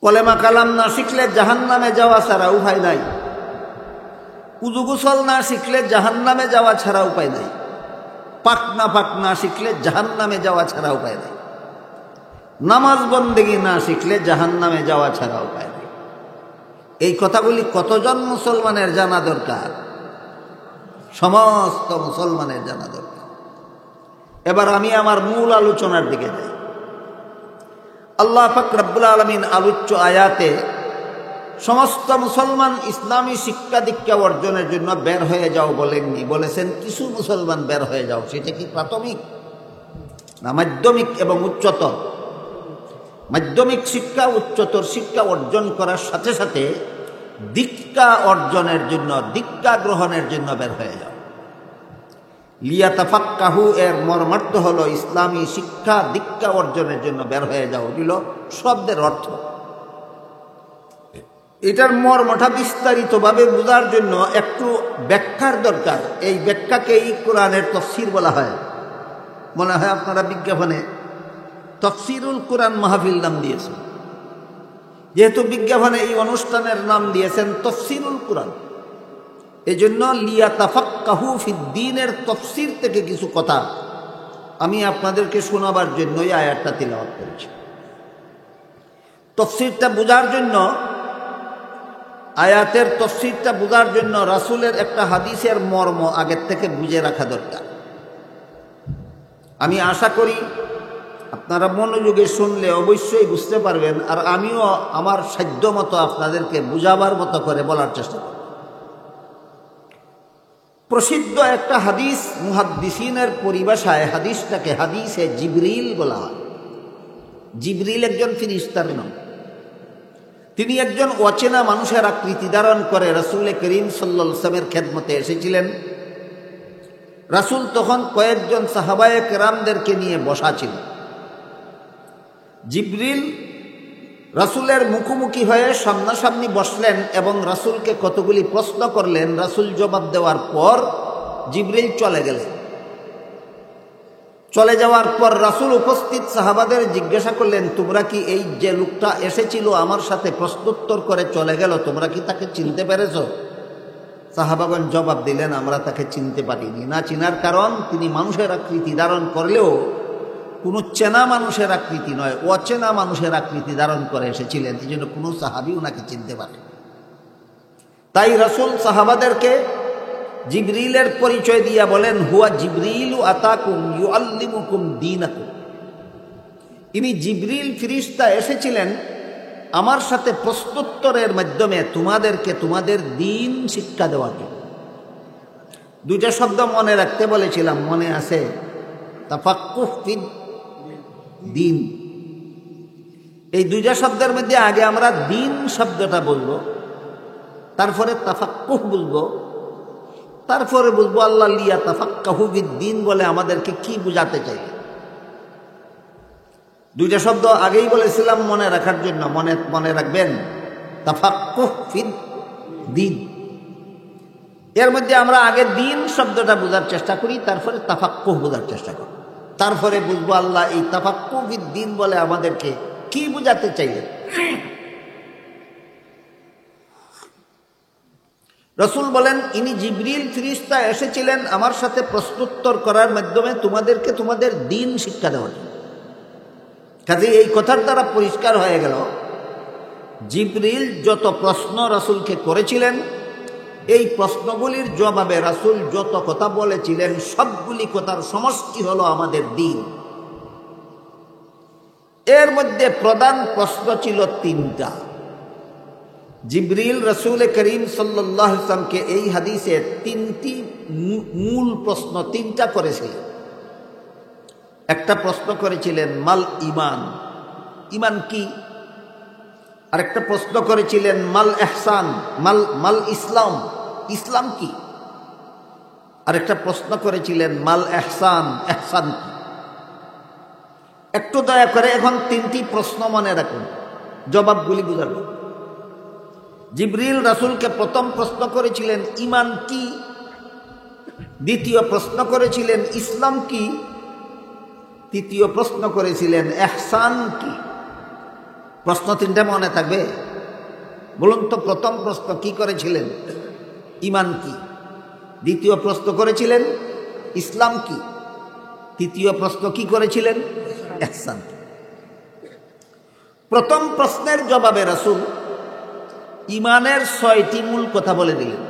কলেমা কালাম না শিখলে জাহান্নামে যাওয়া ছাড়া উপায় নাই। উযু গোসল না শিখলে জাহান্নামে যাওয়া ছাড়া উপায় নাই। পাক না শিখলে জাহান্নামে যাওয়া ছাড়া উপায় নাই। নামাজ বন্দেগী না শিখলে জাহান্নামে যাওয়া ছাড়া উপায় নাই। এই কথাগুলি কতজন মুসলমানের জানা দরকার? সমস্ত মুসলমানের জানা দরকার। এবার আমি আমার মূল আলোচনার দিকে যাই। আল্লাহ পাক রব্বুল আলামিন আলোচ্য আয়াতে সমস্ত মুসলমান ইসলামী শিক্ষা দীক্ষা অর্জনের জন্য বের হয়ে যাও বলেননি, বলেছেন কিছু মুসলমান বের হয়ে যাও। সেটা কি প্রাথমিক না মাধ্যমিক এবং উচ্চতর? মাধ্যমিক শিক্ষা উচ্চতর শিক্ষা অর্জন করার সাথে সাথে দীক্ষা অর্জনের জন্য, দীক্ষা গ্রহণের জন্য বের হয়ে যাও। লিয়াতাফাক্কাহু এর মর্মার্থ হলো ইসলামী শিক্ষা দীক্ষা অর্জনের জন্য বের হয়ে যাও দিল শব্দের অর্থ। এটার মর্মটা বিস্তারিতভাবে বোঝার জন্য একটু ব্যাখ্যার দরকার। এই ব্যাখ্যাকেই কোরআনের তাফসীর বলা হয়। মনে হয় আপনারা বিজ্ঞাপনে তাফসীরুল কোরআন মাহফিল নাম দিয়েছেন। যেহেতু বিজ্ঞাপনে এই অনুষ্ঠানের নাম দিয়েছেন তাফসীরুল কোরআন, এই জন্য লিয়াতাফাক্কাহু ফিদ্দীনের তাফসীর থেকে কিছু কথা আমি আপনাদেরকে শোনাবার জন্যই আয়াতটা তিলাওয়াত করেছি। তাফসীরটা বোঝার জন্য, আয়াতের তাফসীরটা বোঝার জন্য রাসূলের একটা হাদিসের মর্ম আগের থেকে বুঝে রাখা দরকার। আমি আশা করি আপনারা মনোযোগে শুনলে অবশ্যই বুঝতে পারবেন, আর আমিও আমার সাধ্য মতো আপনাদেরকে বুঝাবার মতো করে বলার চেষ্টা করব। প্রসিদ্ধ একটা হাদিস, মুহাদ্দিসিনের পরিভাষায় হাদিসটাকে হাদিসে জিবরিল বলা হয়। জিবরিল একজন ফেরেশতার নাম। তিনি একজন অচেনা মানুষের আকৃতি ধারণ করে রাসূল করিম সাল্লাল্লাহু আলাইহি ওয়াসাল্লামের খেদমতে এসেছিলেন। রাসূল তখন কয়েকজন সাহাবায়ে কেরামদেরকে নিয়ে বসা ছিলেন। জিবরিল রাসূলের মুখোমুখি হয়ে সামনাসামনি বসলেন এবং রাসূলকে কতগুলি প্রশ্ন করলেন। রাসূল জবাব দেওয়ার পর জিবরিল চলে গেলেন। চলে যাওয়ার পর রাসূল উপস্থিত সাহাবাদের জিজ্ঞাসা করলেন, তোমরা কি এই যে লোকটা এসেছিল আমার সাথে প্রশ্নোত্তর করে চলে গেল, তোমরা কি তাকে চিনতে পেরেছ? সাহাবাগণ জবাব দিলেন, আমরা তাকে চিনতে পারিনি। না চিনার কারণ, তিনি মানুষের আকৃতি ধারণ করলেও কোনো চেনা মানুষের আকৃতি নয়, অচেনা মানুষের আকৃতি ধারণ করে এসেছিলেন। এই জন্য কোনো সাহাবী ওনাকে চিনতে পারে। তাই রাসূল সাহাবাদেরকে জিবরিলের পরিচয় দিয়া বলেন, হুয়া জিবরিলু আতাকুম ইউআল্লিমুকুম দীনাকুম। ইনি জিবরিল ফেরেশতা এসেছিলেন আমার সাথে প্রশ্নোত্তরের মাধ্যমে তোমাদেরকে তোমাদের দ্বীন শিক্ষা দেওয়ার জন্য। দুইটা শব্দ মনে রাখতে বলেছিলাম, মনে আছে? তাফাক্কুহ ফিদ দ্বীন। এই দুইটা শব্দের মধ্যে আগে আমরা দ্বীন শব্দটা বলবো, তারপরে তাফাক্কুহ বলবো, তারপরে বলবো আল্লাহ লিয়াতাফাক্কাহু ফিদ্দীন বলে আমাদেরকে কি বোঝাতে চাই। দুইটা শব্দ আগেই বলেছিলাম মনে রাখার জন্য, মনে রাখবেন। তাফাক্কুহ ফিদ্দীন, এর মধ্যে আমরা আগে দ্বীন শব্দটা বোঝার চেষ্টা করি, তারপরে তাফাক্কুহ বোঝার চেষ্টা করি, তারপরে বুঝবো আল্লাহ এই তাফাক্কুহ ফিদ্দীন বলে আমাদেরকে কি বোঝাতে চাইলেন। রাসূল বলেন, ইনি জিবরিল ফেরেশতা এসেছিলেন আমার সাথে প্রশ্নোত্তর করার মাধ্যমে তোমাদেরকে তোমাদের দ্বীন শিক্ষা দেওয়ার জন্য। কাজে এই কথার দ্বারা পরিষ্কার হয়ে গেল, জিবরিল যত প্রশ্ন রাসূলকে করেছিলেন, এই প্রশ্নগুলির জবাবে রাসূল যত কথা বলেছিলেন, সবগুলি কথার সমষ্টি হলো আমাদের দ্বীন। এর মধ্যে প্রধান প্রশ্ন ছিল তিনটা। জিবরিল রাসূল করিম সাল্লাল্লাহু আলাইহি ওয়াসাল্লামকে এই হাদিসে তিনটি মূল প্রশ্ন তিনটা করেছিলেন। একটা প্রশ্ন করেছিলেন মাল ঈমান, ঈমান কি? আরেকটা প্রশ্ন করেছিলেন মাল ইহসান, মাল ইসলাম, ইসলাম কি? আরেকটা প্রশ্ন করেছিলেন মাল ইহসান, ইহসান কি? একটু দয়া করে এখন তিনটি প্রশ্ন মনে রাখুন, জবাবগুলি বুঝাবেন। জিবরিল রাসূলকে প্রথম প্রশ্ন করেছিলেন ঈমান কি, দ্বিতীয় প্রশ্ন করেছিলেন ইসলাম কি, তৃতীয় প্রশ্ন করেছিলেন ইহসান কি। প্রশ্ন তিনটা মনে থাকবে? বলুন তো, প্রথম প্রশ্ন কি করেছিলেন? ঈমান কি? দ্বিতীয় প্রশ্ন করেছিলেন ইসলাম কি? তৃতীয় প্রশ্ন কি করেছিলেন? ইহসান কি? প্রথম প্রশ্নের জবাবে রাসূল ঈমানের 6টি মূল কথা বলে দিলেন।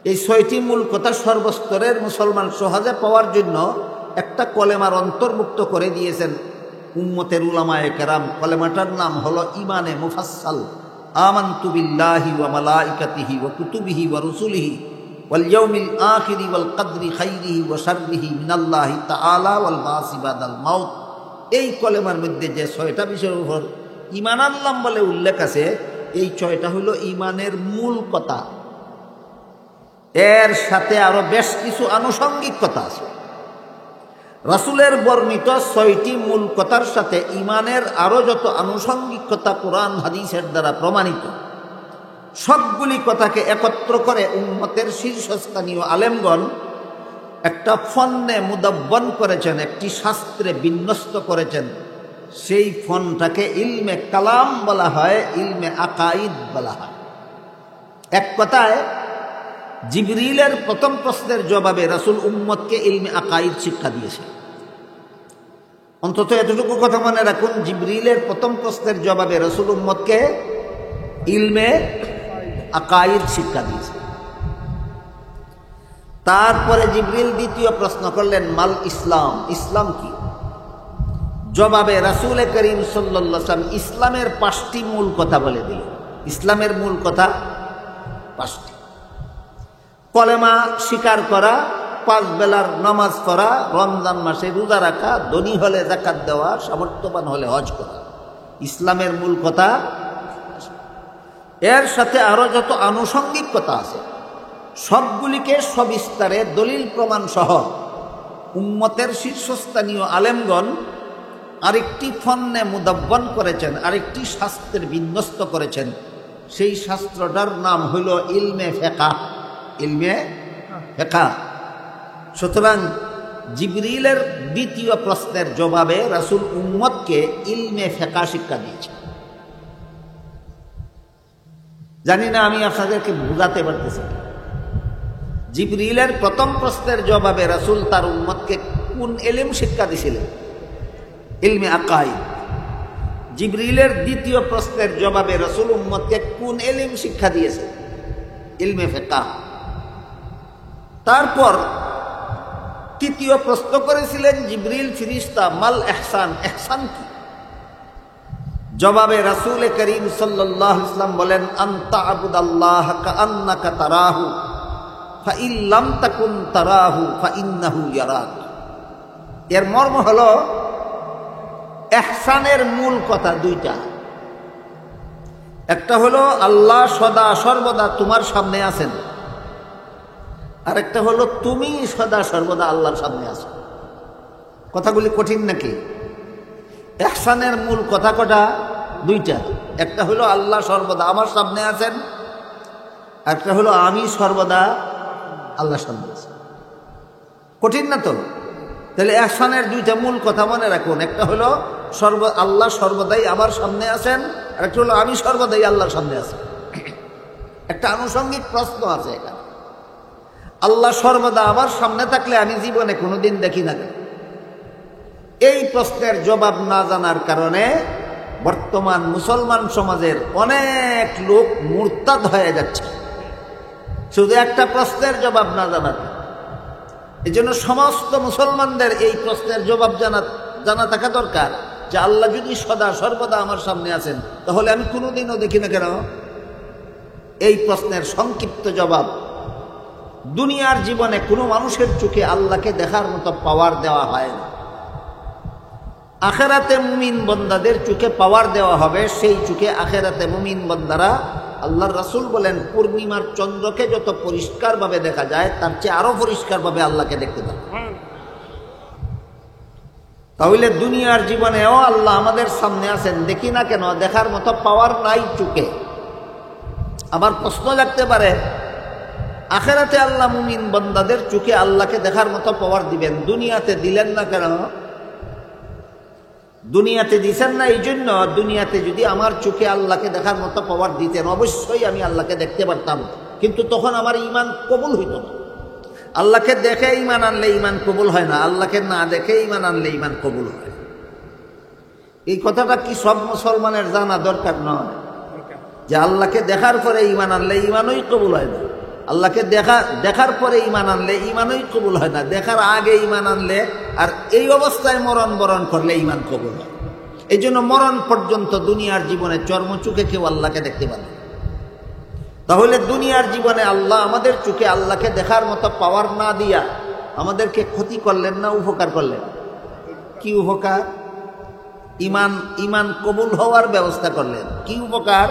এই 6টি মূল কথা সর্বস্তরের মুসলমান সহজে পাওয়ার জন্য একটা কলেমার অন্তর্ভুক্ত করে দিয়েছেন উম্মতের উলামায়ে কেরাম। কলেমাটার নাম হলো ঈমানে মুফাসসাল। আমানতু বিল্লাহি ওয়া মালাইকাতিহি ওয়া কুতুবিহি ওয়া রুসুলিহি ওয়াল ইয়াউমিল আখিরি ওয়াল কদরি খাইরিহি ওয়া শাররিহি মিনাল্লাহি তাআলা ওয়াল বাসি বাদাল মাউত। এই কলেমার মধ্যে যে 6টা বিষয়ের উপর ঈমান আনলাম বলে উল্লেখ আছে, এই 6টা হলো ঈমানের মূল কথা। এর সাথে আরো বেশ কিছু আনুষঙ্গিক কথা আছে। রাসূলের বর্ণিত 6টি মূল কথার সাথে ঈমানের আরো যত আনুষঙ্গিক কথা কোরআন হাদিসের দ্বারা প্রমাণিত, সবগুলি কথাকে একত্র করে উম্মতের শীর্ষস্থানীয় আলেমগণ একটা ফন্নে মুদাব্বন করেছেন, একটি শাস্ত্রে বিন্যস্ত করেছেন। সেই ফন্নটাকে ইলমে কালাম বলা হয়, ইলমে আকাইদ বলা হয়। এক কথায় জিবরিলের প্রথম প্রশ্নের জবাবে রাসূল উম্মতকে ইলমে আকাইদ শিক্ষা দিয়েছে। অন্তত এতটুকু কথা মনে রাখুন, জিবরিলের প্রথম প্রশ্নের জবাবে রাসূল উম্মতকে ইলমে আকাইদ শিক্ষা দিয়েছে। তারপরে জিবরিল দ্বিতীয় প্রশ্ন করলেন, মাল ইসলাম, ইসলাম কি? জবাবে রাসূল করিম সাল্লাল্লাহু আলাইহি ওয়াসাল্লাম ইসলামের 5টি মূল কথা বলে দিলেন। ইসলামের মূল কথা 5টি। কলেমা স্বীকার করা, 5 বেলার নামাজ পড়া, রমজান মাসে রোজা রাখা, ধনী হলে যাকাত দেওয়া, সামর্থ্যবান হলে হজ করা, ইসলামের মূল কথা। এর সাথে আরো যত আনুষঙ্গিক কথা আছে সবগুলিকে সবিস্তারে দলিল প্রমাণ সহ উম্মতের শীর্ষস্থানীয় আলেমগণ আরেকটি ফন্নে মুদাব্বন করেছেন, আরেকটি শাস্ত্রের বিন্যস্ত করেছেন। সেই শাস্ত্রটার নাম হইল ইলমে ফিকহ। ইলমে ফিকহ। সুতরাং জিবরিলের দ্বিতীয় প্রশ্নের জবাবে রাসূল উম্মতকে ইলমে ফিকহ শিক্ষা দিয়েছেন। জানি না আমি আপনাদেরকে বুঝাতে পারতেছি। জিবরিলের প্রথম প্রশ্নের জবাবে রাসূল তার উম্মতকে কোন ইলম শিক্ষা দিয়েছিলেন? ইলমে আকাইদ। জিবরিলের দ্বিতীয় প্রশ্নের জবাবে রাসূল উম্মতকে কোন ইলম শিক্ষা দিয়েছেন? ইলমে ফিকহ। তারপর তৃতীয় প্রশ্ন করেছিলেন জিবরিল ফেরেশতা, মাল ইহসান, ইহসান কি? জবাবে রাসূল করিম সাল্লাল্লাহু আলাইহি ওয়াসাল্লাম বলেন, আনতা আবুদাল্লাহ কাআন্নাকা তারাহু ফাইন লাম তাকুন তারাহু ফাইন্নাহু ইয়ারাক। এর মর্ম হলো ইহসানের মূল কথা 2টা। একটা হলো আল্লাহ সদা সর্বদা তোমার সামনে আছেন, আর একটা হলো তুমি সদা সর্বদা আল্লাহর সামনে আছো। কথাগুলি কঠিন নাকি? ইহসানের মূল কথা কটা? 2টা। একটা হলো আল্লাহ সর্বদা আমার সামনে আছেন, আর একটা হলো আমি সর্বদা আল্লাহর সামনে আছি। কঠিন না তো? তাহলে ইহসানের 2টা মূল কথা মনে রাখুন। একটা হলো আল্লাহ সর্বদাই আমার সামনে আছেন, আর একটা হলো আমি সর্বদাই আল্লাহর সামনে আছি। একটা আনুষঙ্গিক প্রশ্ন আছে এখানে। আল্লাহ সর্বদা আমার সামনে থাকলে আমি জীবনে কোনোদিন দেখি না কেন? এই প্রশ্নের জবাব না জানার কারণে বর্তমান মুসলমান সমাজের অনেক লোক মুরতাদ হয়ে যাচ্ছে, শুধু একটা প্রশ্নের জবাব না জানাতে। এই জন্য সমস্ত মুসলমানদের এই প্রশ্নের জবাব জানা থাকা দরকার যে আল্লাহ যদি সদা সর্বদা আমার সামনে আছেন, তাহলে আমি কোনোদিনও দেখি না কেন? এই প্রশ্নের সংক্ষিপ্ত জবাব, দুনিয়ার জীবনে কোনো মানুষের চোখে আল্লাহকে দেখার মতো পাওয়ার দেওয়া হয় না। আখেরাতে মুমিন বান্দাদের চোখে পাওয়ার দেওয়া হবে। সেই চোখে আখেরাতে মুমিন বান্দারা, আল্লাহর রাসূল বলেন, পূর্ণিমার চন্দ্রকে যত পরিষ্কারভাবে দেখা যায় তার চেয়ে আরো পরিষ্কারভাবে আল্লাহকে দেখতে পাবে। তাহলে দুনিয়ার জীবনেও আল্লাহ আমাদের সামনে আছেন, দেখি না কেন? দেখার মতো পাওয়ার নাই চোখে। আবার প্রশ্ন জাগতে পারে, আখেরাতে আল্লাহ মুমিন বান্দাদের চোখে আল্লাহকে দেখার মতো পাওয়ার দিবেন, দুনিয়াতে দিলেন না কেন? দুনিয়াতে দিছেন না, এই জন্য দুনিয়াতে যদি আমার চোখে আল্লাহকে দেখার মতো পাওয়ার দিতেন অবশ্যই আমি আল্লাহকে দেখতে পারতাম, কিন্তু তখন আমার ঈমান কবুল হইত না। আল্লাহকে দেখে ঈমান আনলে ঈমান কবুল হয় না, আল্লাহকে না দেখে ঈমান আনলে ঈমান কবুল হয়। এই কথাটা কি সব মুসলমানের জানা দরকার নয় যে আল্লাহকে দেখার পরে ঈমান আনলে ঈমানই কবুল হয় না, আল্লাহকে দেখার পরে ঈমান আনলে ঈমানই কবুল হয় না, দেখার আগে ঈমান আনলে আর এই অবস্থায় মরণ বরণ করলে ঈমান কবুল হয়। এই জন্য মরণ পর্যন্ত দুনিয়ার জীবনে চর্মচোখে কেউ আল্লাহকে দেখতে পারে। তাহলে দুনিয়ার জীবনে আল্লাহ আমাদের চোখে আল্লাহকে দেখার মতো পাওয়ার না দিয়া আমাদেরকে ক্ষতি করলেন না উপকার করলেন? কি উপকার? ঈমান কবুল হওয়ার ব্যবস্থা করলেন। কি উপকার?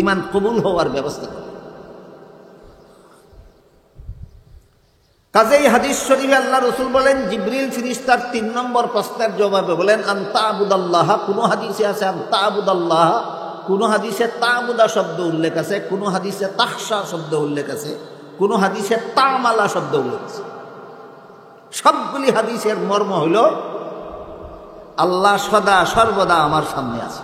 ঈমান কবুল হওয়ার ব্যবস্থা করলেন। কাজেই হাদিস শরীফে আল্লাহ রসুল বলেন, জিবরিল ফিরিস্তার ৩ নম্বর প্রশ্নের জবাবে বলেন আনতা আবুদাল্লাহ। কোনো হাদিসে আছে আনতা আবুদাল্লাহ, কোনো হাদিসে তাবুদা শব্দ উল্লেখ আছে, কোনো হাদিসে তাহসা শব্দ উল্লেখ আছে, কোনো হাদিসে তামালা শব্দ উল্লেখ আছে। সবগুলি হাদিসের মর্ম হইল আল্লাহ সদা সর্বদা আমার সামনে আছে।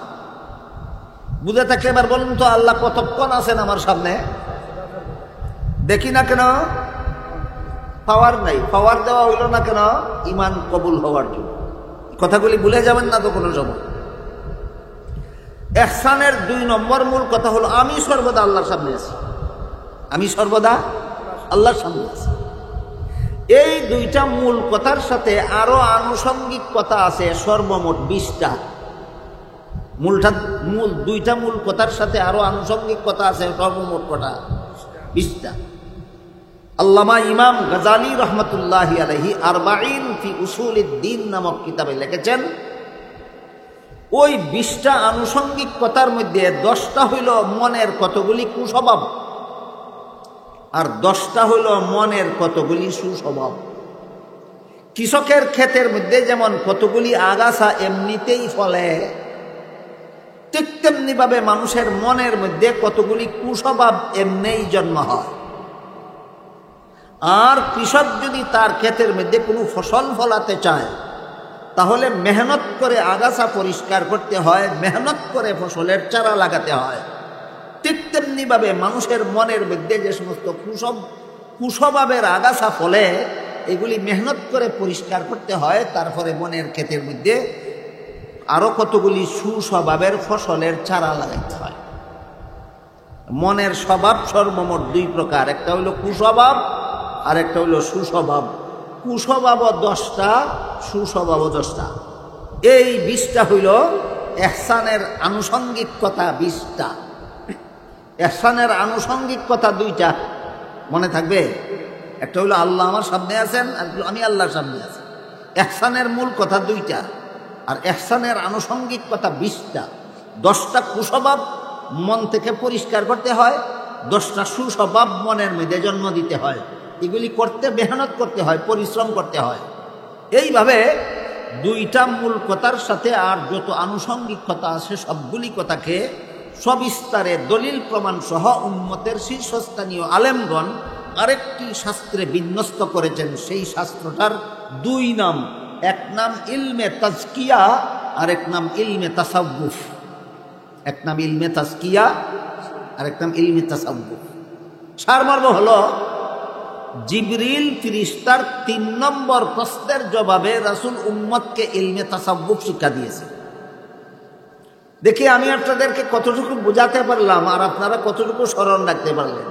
বুঝে থাকলে এবার বলুন তো, আল্লাহ কতক্ষণ আছেন আমার সামনে? দেখি না কেন? পাওয়ার নাই, পাওয়ার দেওয়া হইল না কেন? ঈমান কবুল হওয়ার জন্য। কথাগুলি ভুলে যাবেন না তো কোনো সময়। ইহসানের 2 নম্বর মূল কথা হলো আমি সর্বদা আল্লাহর সামনে আছি, আমি সর্বদা আল্লাহর সামনে আছি। এই 2টা মূল কথার সাথে আরো আনুষঙ্গিক কথা আছে সর্বমোট 20টা। মূল 2টা মূল কথার সাথে আরো আনুষঙ্গিক কথা আছে সর্বমোট কটা? 20টা। আল্লামা ইমাম গাজালি রহমতুল্লাহি আলাইহি আরবাঈন ফি উসুলিদ্দিন নামক কিতাবে লিখেছেন, ওই 20টা আনুষঙ্গিক কথার মধ্যে 10টা হইল মনের কতগুলি কুস্বভাব, আর 10টা হইল মনের কতগুলি সুস্বভাব। কৃষকের ক্ষেতের মধ্যে যেমন কতগুলি আগাছা এমনিতেই ফলে, ঠিক তেমনি ভাবে মানুষের মনের মধ্যে কতগুলি কুস্বভাব এমনিই জন্ম হয়। আর কৃষক যদি তার ক্ষেতের মধ্যে কোনো ফসল ফলাতে চায় তাহলে মেহনত করে আগাছা পরিষ্কার করতে হয়, মেহনত করে ফসলের চারা লাগাতে হয়। ঠিক তেমনি ভাবে মানুষের মনের মধ্যে যে সমস্ত কুস্বভাবের আগাছা ফলে এগুলি মেহনত করে পরিষ্কার করতে হয়, তারপরে মনের ক্ষেতের মধ্যে আরো কতগুলি সুস্বভাবের ফসলের চারা লাগাইতে হয়। মনের স্বভাব সর্বমোট 2 প্রকার, একটা হইল কুস্বভাব আর একটা হইল সুস্বভাব। কুস্বভাবও 10টা, সুস্বভাবও 10টা। এই 20টা হইল ইহসানের আনুষঙ্গিক কথা 20টা। ইহসানের আনুষঙ্গিক কথা 2টা, মনে থাকবে? একটা হইল আল্লাহ আমার সামনে আছেন, আর আমি আল্লাহর সামনে আছি। ইহসানের মূল কথা 2টা, আর ইহসানের আনুষঙ্গিক কথা 20টা। 10টা কুস্বভাব মন থেকে পরিষ্কার করতে হয়, 10টা সুস্বভাব মনের মধ্যে জন্ম দিতে হয়। এগুলি করতে মেহনত করতে হয়, পরিশ্রম করতে হয়। এইভাবে 2টা মূল কথার সাথে আর যত আনুষঙ্গিক কথা আছে সবগুলি কথাকে সবিস্তারে দলিল প্রমাণ সহ উম্মতের শীর্ষস্থানীয় আলেমগণ আরেকটি শাস্ত্রে বিন্যস্ত করেছেন। সেই শাস্ত্রটার 2 নাম, এক নাম ইলমে তাজকিয়া আর এক নাম ইলমে তাসাউফ। এক নাম ইলমে তাজকিয়া আর এক নাম ইলমে তাসাউফ। সারমর্ম হলো জিবরিল ফিরিস্তার 3 নম্বর প্রশ্নের জবাবে রাসূল উম্মতকে ইলমে তাসাউফ শিক্ষা দিয়েছে। দেখি আমি আপনাদেরকে কতটুকু বোঝাতে পারলাম আর আপনারা কতটুকু স্মরণ রাখতে পারলেন।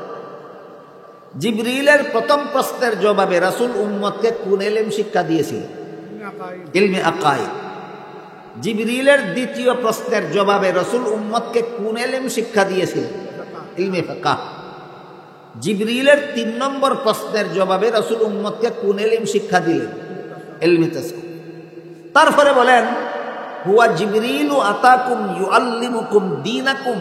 জিবরিলের প্রথম প্রশ্নের জবাবে রাসূল উম্মতকে কোন ইলম শিক্ষা দিয়েছিলেন? ইলমে আকাইদ। জিবরিলের দ্বিতীয় প্রশ্নের জবাবে রাসূল উম্মতকে কোন ইলম শিক্ষা দিয়েছিলেন? ইলমে ফিকহ। জিবরিলের 3 নম্বর প্রশ্নের জবাবে রাসূল উম্মতকে কোন ইলম শিক্ষা দিলেন? ইলমে তাসাউফ। তারপরে বলেন হুয়া জিবরিলু আতাকুম ইউআল্লিমুকুম দীনাকুম।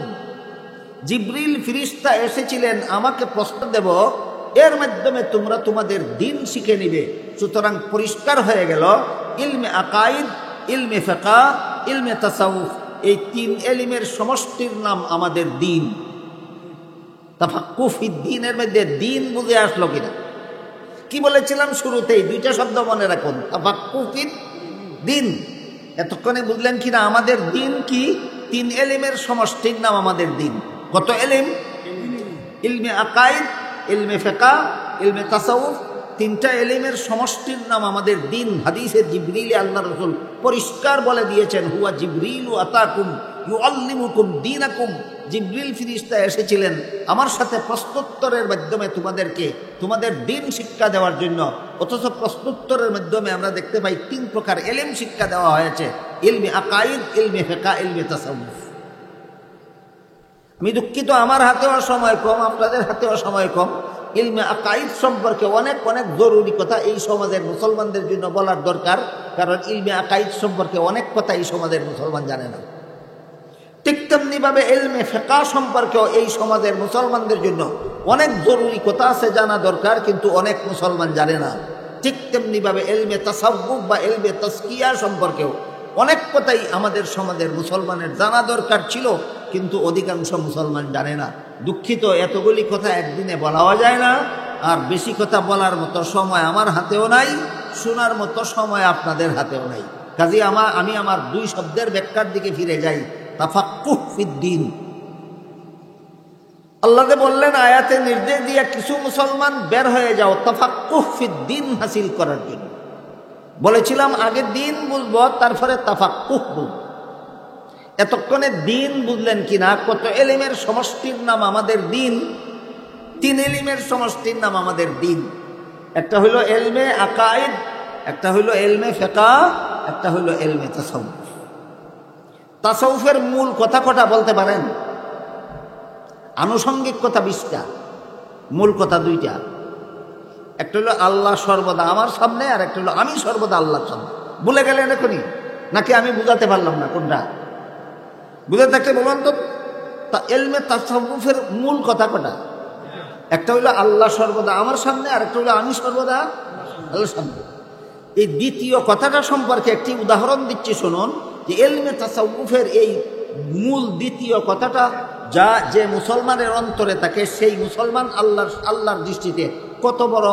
জিবরিল ফিরিস্তা এসেছিলেন আমাকে প্রশ্ন দেব, এর মাধ্যমে তোমরা তোমাদের দিন শিখে নিবে। সুতরাং পরিষ্কার হয়ে গেল ইলমে আকাইদ, ইলমে ফিকহ, ইলমে তাসাউফ, এই 3 ইলমের সমষ্টির নাম আমাদের দিন। তাফাক্কুহ ফিদ্দীনের মধ্যে দিন বুঝে আসলো কিনা? কি বলেছিলাম শুরুতেই? 2টা শব্দ মনে রাখুন, তাফাক্কুহ ফিদ্দীন। এতক্ষণে বুঝলেন কিনা আমাদের দিন কি? 3 এলিমের সমষ্টির নাম আমাদের দিন। কত এলিম? ইলমে আকাইদ, ইলমে ফিকহ, ইলমে তাসাউফ, 3টা এলিমের সমষ্টির নাম আমাদের দিন। হাদিসে জিবরিলে আল্লাহ রাসূল পরিষ্কার বলে দিয়েছেন, হুয়া জিবরিলু আতাকুম ইউআল্লিমুকুম দীনাকুম। জিবরিল ফেরেশতা এসেছিলেন আমার সাথে প্রশ্নোত্তরের মাধ্যমে তোমাদেরকে তোমাদের দিন শিক্ষা দেওয়ার জন্য। অথচ প্রশ্নোত্তরের মাধ্যমে আমরা দেখতে পাই 3 প্রকার এলিম শিক্ষা দেওয়া হয়েছে, ইলমে আকাইদ, ইলমে ফিকহ, ইলমে তাসাউফ। আমি দুঃখিত, আমার হাতেও সময় কম, আপনাদের হাতেও সময় কম। ইলমে আকাইদ সম্পর্কে অনেক অনেক জরুরি কথা এই সমাজের মুসলমানদের জন্য বলার দরকার, কারণ ইলমে আকাইদ সম্পর্কে অনেক কথা এই সমাজের মুসলমান জানে না। ঠিক তেমনিভাবে ইলমে ফিকহ সম্পর্কেও এই সমাজের মুসলমানদের জন্য অনেক জরুরি কথা আছে জানা দরকার, কিন্তু অনেক মুসলমান জানে না। ঠিক তেমনিভাবে ইলমে তাসাউফ বা ইলমে তাজকিয়া সম্পর্কেও অনেক কথাই আমাদের সমাজের মুসলমানের জানা দরকার ছিল, কিন্তু অধিকাংশ মুসলমান জানে না। দুঃখিত, এতগুলি কথা একদিনে বলাও যায় না, আর বেশি কথা বলার মতো সময় আমার হাতেও নাই, শোনার মতো সময় আপনাদের হাতেও নাই। কাজেই আমি আমার 2 শব্দের ব্যাখ্যার দিকে ফিরে যাই। তাফাক্কুহ ফিদ্দীন। আল্লাহ বললেন আয়াতে নির্দেশ দিয়ে, কিছু মুসলমান বের হয়ে যাও তাফাক্কুহ ফিদ্দীন হাসিল করার জন্য। বলেছিলাম আগে দিন বুঝবো, তারপরে তাফাক্কুহ বুঝবো। এতক্ষণে দিন বুঝলেন কিনা? কত এলিমের সমষ্টির নাম আমাদের দিন? 3 এলিমের সমষ্টির নাম আমাদের দিন। একটা হইল ইলমে আকাইদ, একটা হইল ইলমে ফিকহ, একটা হইল ইলমে তাসাউফ। তাসাউফের মূল কথা কটা বলতে পারেন? আনুষঙ্গিক কথা 20টা, মূল কথা 2টা। একটা হলো আল্লাহ সর্বদা আমার সামনে, আর একটা হলো আমি সর্বদা আল্লাহর সামনে। ভুলে গেলেন এখনই, নাকি আমি বুঝাতে পারলাম না কোনটা? বুঝে থাকলে বলুন তো। ইলমে তাসাউফের মূল কথা কটা? একটা হইলো আল্লাহ সর্বদা আমার সামনে, আর একটা হইলো আমি সর্বদা আল্লাহর সামনে। এই দ্বিতীয় কথাটা সম্পর্কে একটি উদাহরণ দিচ্ছি শুনুন, যে ইলমে তাসাউফের এই মূল দ্বিতীয় কথাটা যে মুসলমানের অন্তরে থাকে, সেই মুসলমান আল্লাহর দৃষ্টিতে কত বড়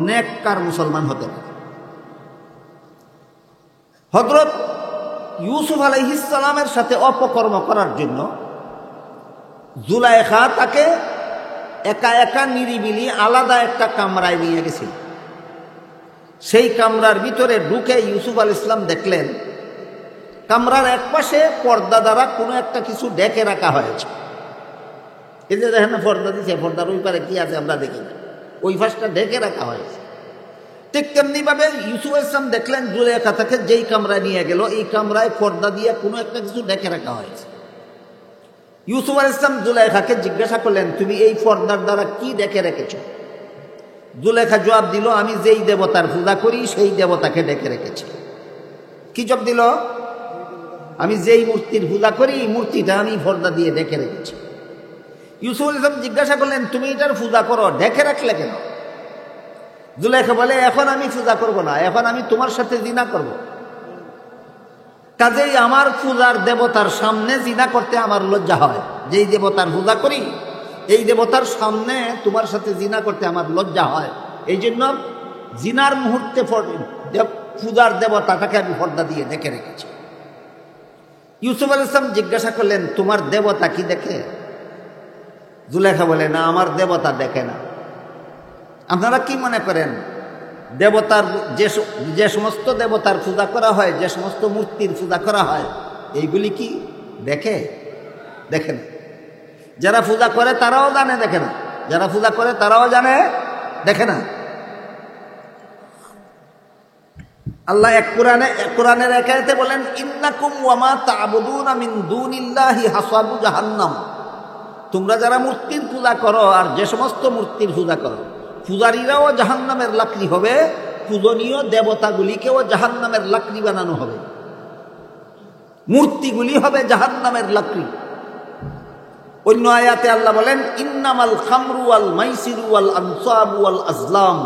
নেককার মুসলমান হতে পারে। হযরত ইউসুফ আলাইহিস সালামের সাথে অপকর্ম করার জন্য জুলাইখা তাকে একা একা নিরিবিলি আলাদা একটা কামরায় নিয়ে গেছিল। সেই কামরার ভিতরে ঢুকে ইউসুফ আলাইহিস সালাম দেখলেন কামরার একপাশে পর্দা দ্বারা কোনো একটা কিছু ঢেকে রাখা হয়েছে। এই যে দেখেন পর্দা দিচ্ছে, পর্দার ওই পারে কি আছে আমরা দেখি না, ওই পাশটা ঢেকে রাখা হয়েছে। ঠিক তেমনিভাবে ইউসুফ আলাইহিস সালাম দেখলেন জুলাইখা তাকে যেই কামরায় নিয়ে গেল, এই কামরায় পর্দা দিয়ে কোনো একটা কিছু ঢেকে রাখা হয়েছে। ইউসুফ আলাইহিস সালাম জুলাইখাকে জিজ্ঞাসা করলেন, তুমি এই পর্দার দ্বারা কি ঢেকে রেখেছ? জুলাইখা জবাব দিল, আমি যেই দেবতার পূজা করি সেই দেবতাকে ঢেকে রেখেছি। কি জবাব দিল? আমি যেই মূর্তির পূজা করি এই মূর্তিটা আমি পর্দা দিয়ে ঢেকে রেখেছি। ইউসুফ আলাইহিস সালাম জিজ্ঞাসা করলেন, তুমি এটার পূজা করো, ঢেকে রাখলে কেন? জুলাইখা বলে, এখন আমি পূজা করব না, এখন আমি তোমার সাথে জিনা করব। কাজেই আমার পূজার দেবতার সামনে জিনা করতে আমার লজ্জা হয়। যেই দেবতার পূজা করি এই দেবতার সামনে তোমার সাথে জিনা করতে আমার লজ্জা হয়। এই জন্য জিনার মুহূর্তে পূজার দেবতাটাকে আমি পর্দা দিয়ে ঢেকে রেখেছি। ইউসুফ আলাইহিস সালাম জিজ্ঞাসা করলেন, তোমার দেবতা কি দেখে? জুলাইখা বলে, না, আমার দেবতা দেখে না। আপনারা কি মনে করেন, দেবতার যে সমস্ত দেবতার পূজা করা হয়, যে সমস্ত মূর্তির পূজা করা হয়, এইগুলি কি দেখে? দেখে না। যারা পূজা করে তারাও জানে দেখে না, যারা পূজা করে তারাও জানে দেখে না। আল্লাহ কোরআনের এক আয়াতে বলেন, ইন্নাকুম ওয়া মা তা'বুদুনা মিন দুনিল্লাহি হাসাবু জাহান্নাম। তোমরা যারা মূর্তির পূজা করো আর যে সমস্ত মূর্তির পূজা করো, পূজারীরাও জাহান্নামের লাকড়ি হবে, পূজনীয় দেবতাগুলিকেও জাহান্নামের লাকড়ি বানানো হবে, মূর্তিগুলি হবে জাহান্নামের লাকড়ি। অন্য আয়াতে আল্লাহ বলেন, ইন্নামাল খামরু ওয়াল মাইসিরু ওয়াল আনসাবু ওয়াল আজলাম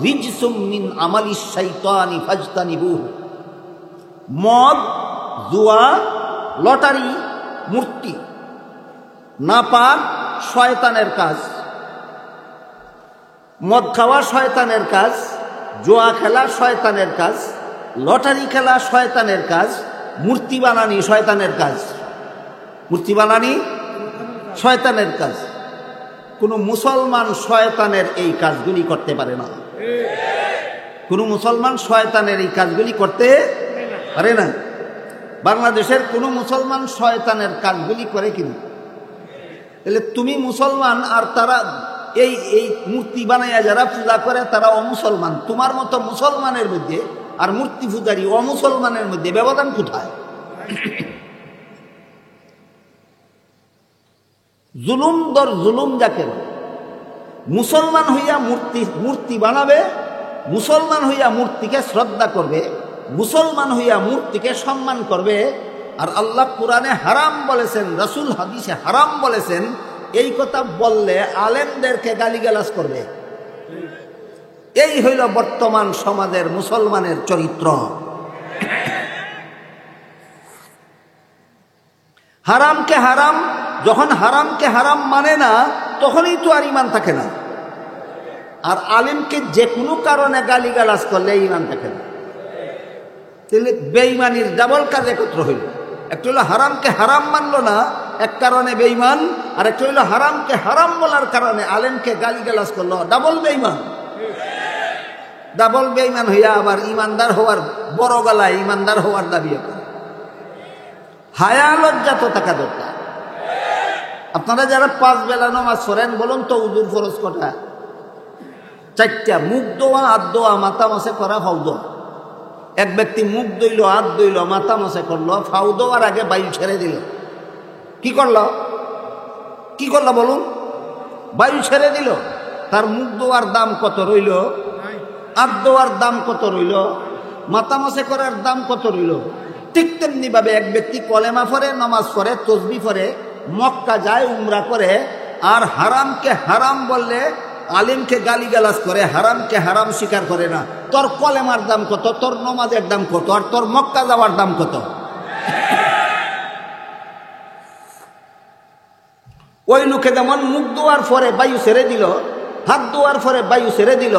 রিজসুম মিন আমালিশ শাইতানি ফাজতানিবুহু। মদ, জুয়া, লটারি, মূর্তি, নাপাক শয়তানের কাজ। মদ খাওয়া শয়তানের কাজ, জুয়া খেলা শয়তানের কাজ, লটারি খেলা শয়তানের কাজ, মূর্তি বানানি শয়তানের কাজ, মূর্তি বানানি শয়তানের কাজ। কোনো মুসলমান শয়তানের এই কাজগুলি করতে পারে না, কোনো মুসলমান শয়তানের এই কাজগুলি করতে পারে না। বাংলাদেশের কোনো মুসলমান শয়তানের কাজগুলি করে কিনা? তাহলে তুমি মুসলমান আর তারা এই এই মূর্তি বানাইয়া যারা পূজা করে তারা অমুসলমান। তোমার মতো মুসলমানের মধ্যে আর মূর্তি পূজারী অমুসলমানের মধ্যে ব্যবধান কোথায়? জুলুম দর জুলুম যাকে মুসলমান হইয়া মূর্তি বানাবে, মুসলমান হইয়া মূর্তিকে শ্রদ্ধা করবে, মুসলমান হইয়া মূর্তিকে সম্মান করবে। আর আল্লাহ কোরআনে হারাম বলেছেন, রাসূল হাদিসে হারাম বলেছেন, এই কথা বললে আলেমদেরকে গালিগালাজ করবে। এই হইল বর্তমান সমাজের মুসলমানের চরিত্র। হারামকে হারাম, যখন হারামকে হারাম মানে না তখনই তো আর ইমান থাকে না। আর আলেমকে যে কোনো কারণে গালিগালাজ করলে ইমান থাকে না। তাহলে বেঈমানির ডাবল কাজ একত্র হইল। একটা হইল হারামকে হারাম মানলো না এক কারণে বেঈমান, আর একটা হইল হারামকে হারাম বলার কারণে আলেমকে গালিগালাজ করলো, ডাবল বেঈমান। ডাবল বেঈমান হইয়া আবার ইমানদার হওয়ার বড় গলায় ইমানদার হওয়ার দাবি করে। হায়া লজ্জা তো থাকা দরকার। আপনারা যারা 5 বেলা নামাজ পড়েন বলুন তো উযুর ফরজ কটা? 4টা। মুখ দোয়া, হাত দোয়া, মাথা মাসে করা, ফাউ দোয়া। এক ব্যক্তি মুখ দইল, হাত দইল, মাথা মাসে করলো, ফাউ দোয়ার আগে বায়ু ছেড়ে দিল। কি করলো? কি করলো বলুন? বায়ু ছেড়ে দিল। তার মুখ দোয়ার দাম কত রইল? হাত দোয়ার দাম কত রইল? মাথা মাসে করার দাম কত রইল? ঠিক তেমনি ভাবে এক ব্যক্তি কলেমা পড়ে, নামাজ পড়ে, তসবিহ পড়ে, মক্কা যায়, উমরা করে, আর হারামকে হারাম বললে আলিমকে গালিগালাজ করে, হারামকে হারাম স্বীকার করে না। তোর কলেমার দাম কত? তোর নমাজের দাম কত? আর তোর মক্কা যাওয়ার দাম কত? ওই লোকে যেমন মুখ দোয়ার পরে বায়ু ছেড়ে দিল, হাত দোয়ার পরে বায়ু ছেড়ে দিল,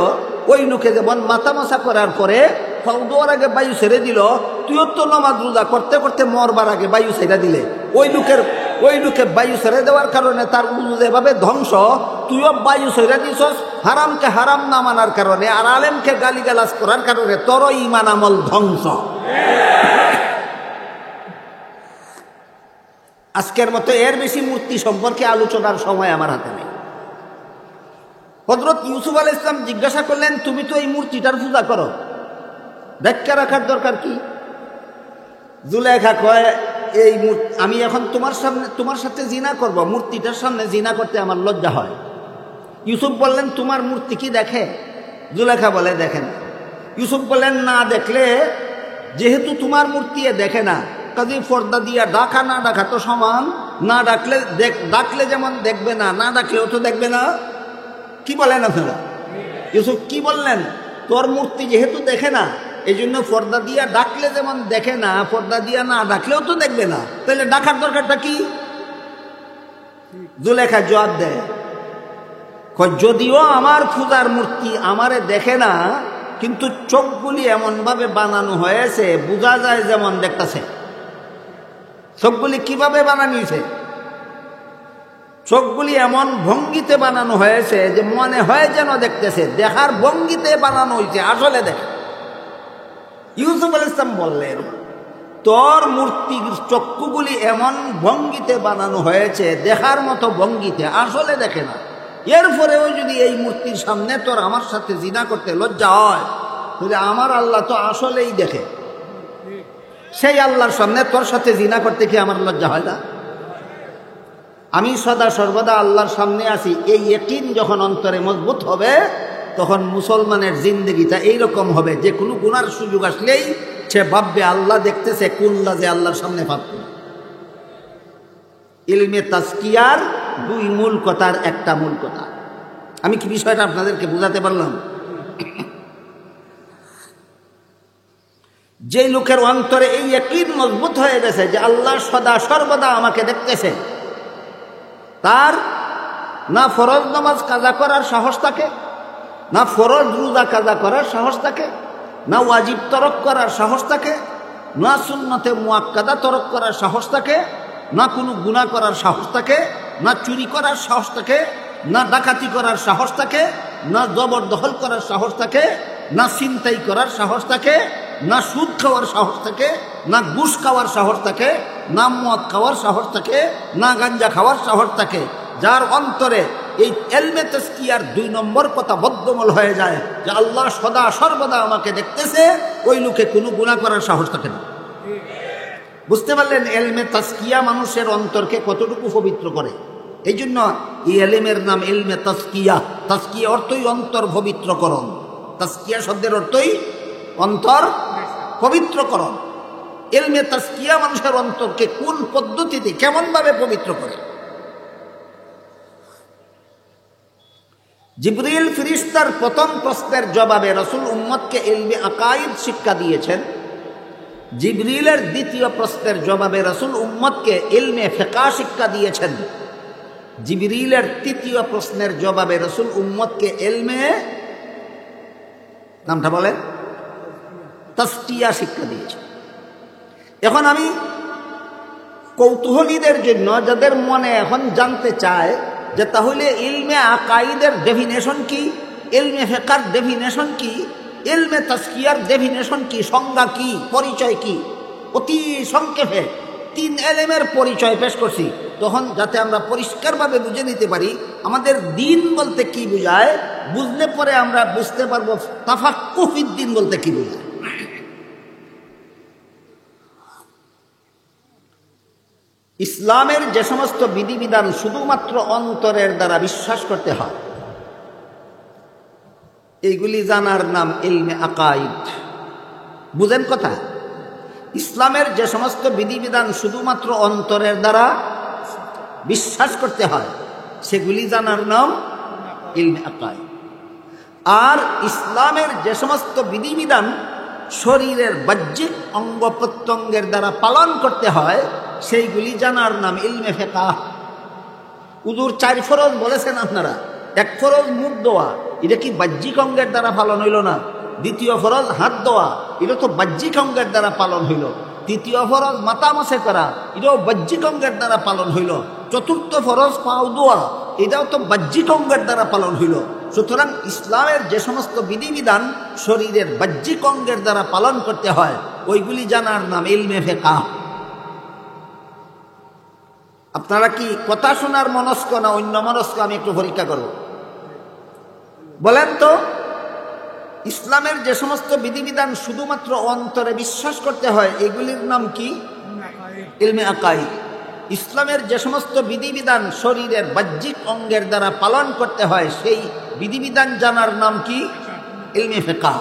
ওই লোকে যেমন মাথা মাসা করার পরে ফাউ দোয়ার আগে বায়ু ছেড়ে দিল, তুইও তো নমাজ রোজা করতে করতে মরবার আগে বায়ু ছেড়ে দিলে। ওই লোকে বায়ু ছেড়ে দেওয়ার কারণে তার উযু যেভাবে ধ্বংস, তুইও বায়ু ছেড়ে দিছস হারামকে হারাম না মানার কারণে, আর আলেমকে গালিগালাজ করার কারণে তোর ঈমান আমল ধ্বংস। আজকের মতো এর বেশি মূর্তি সম্পর্কে আলোচনার সময় আমার হাতে নেই। হযরত ইউসুফ আলাইহিস সালাম জিজ্ঞাসা করলেন, তুমি তো এই মূর্তিটার পূজা করো, ব্যাখ্যা রাখার দরকার কি? জুলেখা কয়, এই আমি এখন তোমার সাথে জিনা করব, মূর্তিটার সামনে জিনা করতে আমার লজ্জা হয়। ইউসুফ বললেন, তোমার মূর্তি কি দেখে? জুলেখা বলে, দেখেন। ইউসুফ বললেন, না দেখলে, যেহেতু তোমার মূর্তি দেখে না, কাজে পর্দা দিয়া ডাকা না ডাকা তো সমান। না ডাকলে ডাকলে যেমন দেখবে না, না ডাকলেও তো দেখবে না। কি বলেন আপনারা? ইউসুফ কি বললেন? তোর মূর্তি যেহেতু দেখে না, এই জন্য পর্দা দিয়া ডাকলে যেমন দেখে না, পর্দা দিয়া না ডাকলেও তো দেখবে না, তাহলে ডাকার দরকারটা কি? জুলেখা জবাব দেয়, যদিও আমার পূজার মূর্তি আমারে দেখে না, কিন্তু চোখগুলি এমন ভাবে বানানো হয়েছে বোঝা যায় যেমন দেখতেছে। চোখগুলি কিভাবে বানানিছে? চোখগুলি এমন ভঙ্গিতে বানানো হয়েছে যে মনে হয় যেন দেখতেছে, দেখার ভঙ্গিতে বানানো হয়েছে, আসলে দেখে। ইউসুফ আলাইহিস সালাম বললেন, তোর মূর্তির চক্ষুগুলি এমন ভঙ্গিতে বানানো হয়েছে, দেখার মতো ভঙ্গিতে, আসলে দেখে না। এরপরেও যদি এই মূর্তির সামনে তোর আমার সাথে জিনা করতে লজ্জা হয়, তাহলে আমার আল্লাহ তো আসলেই দেখে। সেই আল্লাহর সামনে তোর সাথে জিনা করতে কি আমার লজ্জা হয় না? আমি সদা সর্বদা আল্লাহর সামনে আছি, এই ইয়াকিন যখন অন্তরে মজবুত হবে, তখন মুসলমানের জিন্দগিটা এইরকম হবে যে কোনো গুনার সুযোগ আসলেই সে ভাববে আল্লাহ দেখতেছে, কুল্লা যে আল্লাহর সামনে ভাববে। ইলমে তাজকিয়ার 2 মূল কথার একটা মূল কথা। আমি কি বিষয়টা আপনাদেরকে বুঝাতে পারলাম? যে লোকের অন্তরে এই ইয়াকিন মজবুত হয়ে গেছে যে আল্লাহ সদা সর্বদা আমাকে দেখতেছে, তার না ফরজ নামাজ কাজা করার সাহস থাকে, না ফরজ রোজা কাজা করার সাহস থাকে, না ওয়াজিব তরক করার সাহস থাকে, না সুন্নতে মুআক্কাদা তরক করার সাহস থাকে, না কোনো গুনাহ করার সাহস থাকে, না চুরি করার সাহস থাকে, না ডাকাতি করার সাহস থাকে, না জবরদখল করার সাহস থাকে, না ছিনতাই করার সাহস থাকে, না সুদ খাওয়ার সাহস থাকে, না ঘুষ খাওয়ার সাহস থাকে, না মদ খাওয়ার সাহস থাকে, না গাঞ্জা খাওয়ার সাহস থাকে। যার অন্তরে এই এলমে তাজকিয়ার 2 নম্বর কথা বদ্ধমূল হয়ে যায় যে আল্লাহ সদা সর্বদা আমাকে দেখতেছে, ওই লোকে কোনো গুনাহ করার সাহস থাকে না। বুঝতে পারলেন এলমে তাজকিয়া মানুষের অন্তরকে কতটুকু পবিত্র করে? এই জন্য এই এলেমের নাম এলমে তাজকিয়া। তাজকিয়া অর্থই অন্তর পবিত্রকরণ। তাজকিয়া শব্দের অর্থই অন্তর পবিত্রকরণ। এলমে তাজকিয়া মানুষের অন্তরকে কোন পদ্ধতিতে কেমনভাবে পবিত্র করে? জিবরিল ফেরেশতার প্রথম প্রশ্নের জবাবে রাসূল উম্মতকে ইলমে আকাইদ শিক্ষা দিয়েছেন। জিবরিলের দ্বিতীয় প্রশ্নের জবাবে রাসূল উম্মতকে ইলমে ফিকহ শিক্ষা দিয়েছেন। জিবরিলের তৃতীয় প্রশ্নের জবাবে রাসূল উম্মতকে ইলমে নামটা বলেন তাজকিয়া শিক্ষা দিয়েছেন। এখন আমি কৌতূহলীদের জন্য, যাদের মনে এখন জানতে চায় যে তাহলে ইলমে আকাইদের ডেফিনেশন কি, ইলমে ফিকহর ডেফিনেশন কি, ইলমে তাজকিয়ার ডেফিনেশন কি, সংজ্ঞা কি, পরিচয় কি, অতি সংক্ষেপে 3 এলেমের পরিচয় পেশ করছি। তখন যাতে আমরা পরিষ্কারভাবে বুঝে নিতে পারি আমাদের দিন বলতে কি বোঝায়, বুঝলে পরে আমরা বুঝতে পারবো তাফাক্কুহ ফিদ্দিন বলতে কি বোঝায়। ইসলামের যে সমস্ত বিধিবিধান শুধুমাত্র অন্তরের দ্বারা বিশ্বাস করতে হয়, এইগুলি জানার নাম ইলমে আকাইদ। বুঝেন কথা? ইসলামের যে সমস্ত বিধিবিধান শুধুমাত্র অন্তরের দ্বারা বিশ্বাস করতে হয়, সেগুলি জানার নাম ইলমে আকাইদ। আর ইসলামের যে সমস্ত বিধিবিধান শরীরের বাহ্যিক অঙ্গ প্রত্যঙ্গের দ্বারা পালন করতে হয়, সেইগুলি জানার নাম ইলমে ফিকহ। হুজুর 4 ফরজ বলেছেন আপনারা। 1 ফরজ মুখ ধোয়া, এটা কি বাহ্যিক অঙ্গের দ্বারা পালন হইল না? দ্বিতীয় ফরজ হাত ধোয়া, এটা তো বাহ্যিক অঙ্গের দ্বারা পালন হইল। তৃতীয় ফরজ মাথা মাসে করা, এটাও বাহ্যিক অঙ্গের দ্বারা পালন হইল। চতুর্থ ফরজ পাও ধোয়া, এটাও তো বাহ্যিক অঙ্গের দ্বারা পালন হইল। সুতরাং ইসলামের যে সমস্ত বিধিবিধান শরীরের বাহ্যিক অঙ্গের দ্বারা পালন করতে হয়, ওইগুলি জানার নাম ইলমে ফিকহ। আপনারা কি কথা শোনার মনস্ক না অন্য মনস্ক? আমি একটু পরীক্ষা করব। বলেন তো, ইসলামের যে সমস্ত বিধিবিধান শুধুমাত্র অন্তরে বিশ্বাস করতে হয়, এগুলির নাম কি? ইলমে আকাইদ। ইসলামের যে সমস্ত বিধিবিধান শরীরের বাহ্যিক অঙ্গের দ্বারা পালন করতে হয়, সেই বিধিবিধান জানার নাম কি? ইলমে ফিকহ।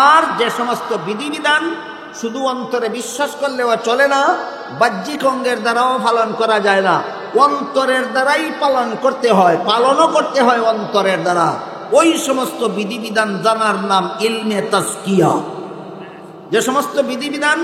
আর যে সমস্ত বিধিবিধান শুধু অন্তরে বিশ্বাস করলেও চলে না, বাহ্যিক অঙ্গের দ্বারাও পালন করা যায় না, অন্তরের দ্বারাই পালন করতে হয়, পালনও করতে হয় অন্তরের দ্বারা, ওই সমস্ত বিধিবিধান জানার নাম ইলমে তাজকিয়া। যে সমস্ত বিধিবিধান